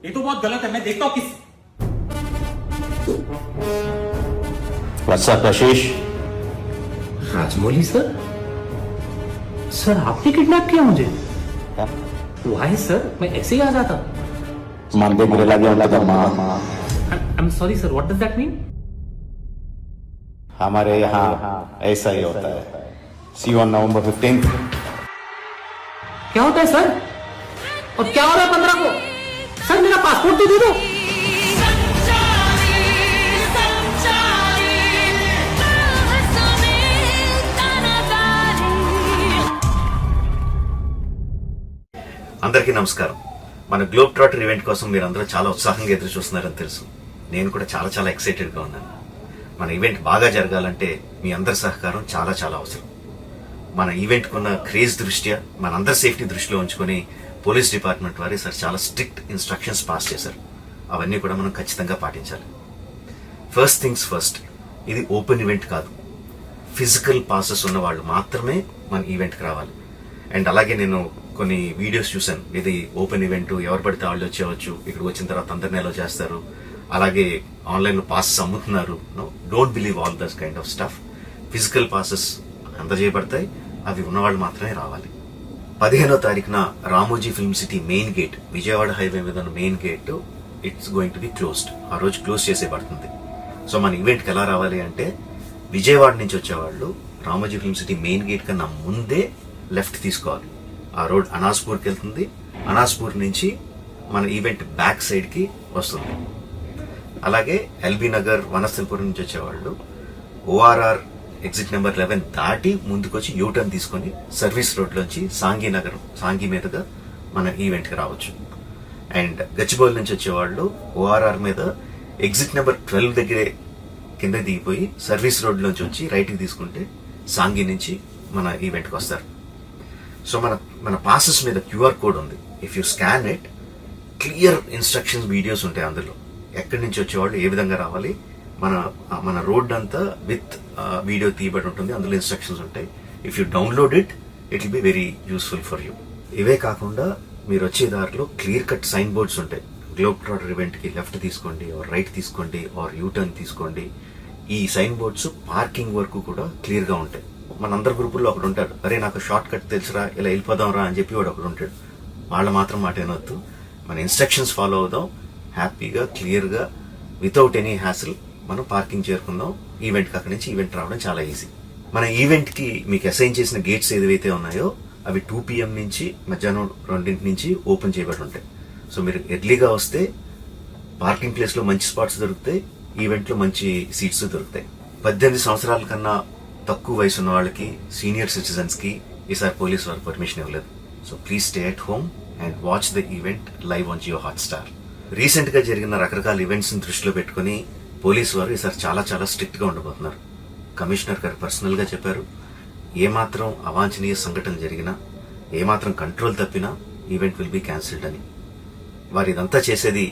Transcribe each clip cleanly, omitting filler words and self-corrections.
ये तो बहुत गलत है, मैं देखता हूँ किस What's up, आशीष? राजमौली सर, सर आपने किडनैप किया मुझे? वाई सर, मैं ऐसे ही आ जाता। मानते बुरे लगे उनका तो माँ I am sorry sir, what does that mean? हमारे यहाँ ऐसा ही होता है। See you on November 15th. क्या होता है सर? और क्या हो रहा है 15 को? सर मेरा पासपोर्ट तो दे दो। అందరికీ నమస్కారం. మన గ్లోబ్ ట్రాటర్ ఈవెంట్ కోసం మీరందరూ చాలా ఉత్సాహంగా ఎదురు చూస్తున్నారని తెలుసు. నేను కూడా చాలా ఎక్సైటెడ్గా ఉన్నాను. మన ఈవెంట్ బాగా జరగాలంటే మీ అందరి సహకారం చాలా అవసరం. మన ఈవెంట్ కున్న క్రేజ్ దృష్ట్యా మనందరి సేఫ్టీ దృష్టిలో ఉంచుకొని పోలీస్ డిపార్ట్మెంట్ వారి సార్ చాలా స్ట్రిక్ట్ ఇన్స్ట్రక్షన్స్ పాస్ చేశారు. అవన్నీ కూడా మనం ఖచ్చితంగా పాటించాలి. ఫస్ట్ థింగ్స్ ఫస్ట్, ఇది ఓపెన్ ఈవెంట్ కాదు. ఫిజికల్ పాసెస్ ఉన్న వాళ్ళు మాత్రమే మన ఈవెంట్కి రావాలి. అండ్ అలాగే నేను కొన్ని వీడియోస్ చూశాను, ఇది ఓపెన్ ఈవెంట్, ఎవరు పడితే వాళ్ళు వచ్చేవచ్చు, ఇక్కడికి వచ్చిన తర్వాత అందరినీ ఎలా చేస్తారు, అలాగే ఆన్లైన్లో పాసెస్ అమ్ముతున్నారు. Don't believe all this kind of stuff. Physical passes అందజేయబడతాయి, అవి ఉన్నవాళ్ళు మాత్రమే రావాలి. 15వ తారీఖున Ramoji film city main gate, Vijayawada highway మీద ఉన్న main gate it's going to be closed. ఆ రోజు క్లోజ్ చేసేయబడుతుంది. సో మన ఈవెంట్కి ఎలా రావాలి అంటే, విజయవాడ నుంచి వచ్చేవాళ్ళు Ramoji film city main gate కన్నా ముందే లెఫ్ట్ తీసుకోవాలి. ఆ రోడ్ అనాస్పూర్కి వెళ్తుంది. అనాస్పూర్ నుంచి మన ఈవెంట్ బ్యాక్ సైడ్కి వస్తుంది. అలాగే ఎల్బీ నగర్, వనస్థలపురం నుంచి వచ్చేవాళ్ళు ఓఆర్ఆర్ ఎగ్జిట్ నెంబర్ 11 దాటి ముందుకొచ్చి యూటర్న్ తీసుకొని సర్వీస్ రోడ్లోంచి సాంఘీ మీదుగా మన ఈవెంట్కి రావచ్చు. అండ్ గచ్చిబౌలి నుంచి వచ్చేవాళ్ళు ఓఆర్ఆర్ మీద ఎగ్జిట్ నెంబర్ 12 దగ్గరే కింద దిగిపోయి సర్వీస్ రోడ్లోంచి వచ్చి రైట్కి తీసుకుంటే సాంఘీ నుంచి మన ఈవెంట్కి వస్తారు. సో మన పాసెస్ మీద క్యూఆర్ కోడ్ ఉంది. If you scan it, clear instructions videos ఉంటాయి అందులో. ఎక్కడి నుంచి వచ్చేవాళ్ళు ఏ విధంగా రావాలి, మన రోడ్ అంతా విత్ వీడియో తీయబడి ఉంటుంది. అందులో ఇన్స్ట్రక్షన్స్ ఉంటాయి. If you download it will be very useful for you. ఇవే కాకుండా మీరు వచ్చే దారిలో క్లియర్ కట్ సైన్ బోర్డ్స్ ఉంటాయి. గ్లోబ్ ట్రాటర్ ఈవెంట్కి లెఫ్ట్ తీసుకోండి, ఆర్ రైట్ తీసుకోండి, ఆర్ యూటర్న్ తీసుకోండి. ఈ సైన్ బోర్డ్స్ పార్కింగ్ వరకు కూడా క్లియర్గా ఉంటాయి. మనందరి గ్రూపుల్లో ఒకడు ఉంటాడు, అరే నాకు షార్ట్ కట్ తెలుసురా, ఇలా వెళ్ళిపోదాం రా అని చెప్పి వాడు ఒకడు ఉంటాడు. వాళ్ళ మాత్రం మాట వినొద్దు. మన ఇన్స్ట్రక్షన్స్ ఫాలో అవుదాం. హ్యాపీగా, క్లియర్గా, వితౌట్ ఎనీ హ్యాసిల్ మనం పార్కింగ్ చేరుకుందాం. ఈవెంట్కి అక్కడి నుంచి ఈవెంట్ రావడం చాలా ఈజీ. మన ఈవెంట్కి మీకు అసైన్ చేసిన గేట్స్ ఏదైతే ఉన్నాయో అవి 2 PM నుంచి మధ్యాహ్నం 2 నుంచి ఓపెన్ చేయబడి ఉంటాయి. సో మీరు ఎర్లీగా వస్తే పార్కింగ్ ప్లేస్లో మంచి స్పాట్స్ దొరుకుతాయి, ఈవెంట్లో మంచి సీట్స్ దొరుకుతాయి. 18 సంవత్సరాల కన్నా తక్కువ వయసు ఉన్న వాళ్ళకి, సీనియర్ సిటిజన్స్కి ఈసారి పోలీస్ వారు పర్మిషన్ ఇవ్వలేదు. So please stay at home and watch the event live on Jio Hotstar. రీసెంట్గా జరిగిన రకరకాల ఈవెంట్స్ని దృష్టిలో పెట్టుకుని పోలీసు వారు ఈసారి చాలా స్ట్రిక్ట్గా ఉండబోతున్నారు. కమిషనర్ గారు పర్సనల్గా చెప్పారు, ఏమాత్రం అవాంఛనీయ సంఘటన జరిగినా, ఏమాత్రం కంట్రోల్ తప్పినా ఈవెంట్ విల్ బీ క్యాన్సిల్డ్ అని. వారు ఇదంతా చేసేది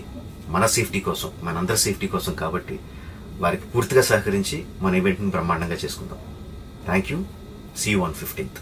మన సేఫ్టీ కోసం, మనందరి సేఫ్టీ కోసం కాబట్టి వారికి పూర్తిగా సహకరించి మన ఈవెంట్ని బ్రహ్మాండంగా చేసుకుందాం. Thank you. See you on 15th.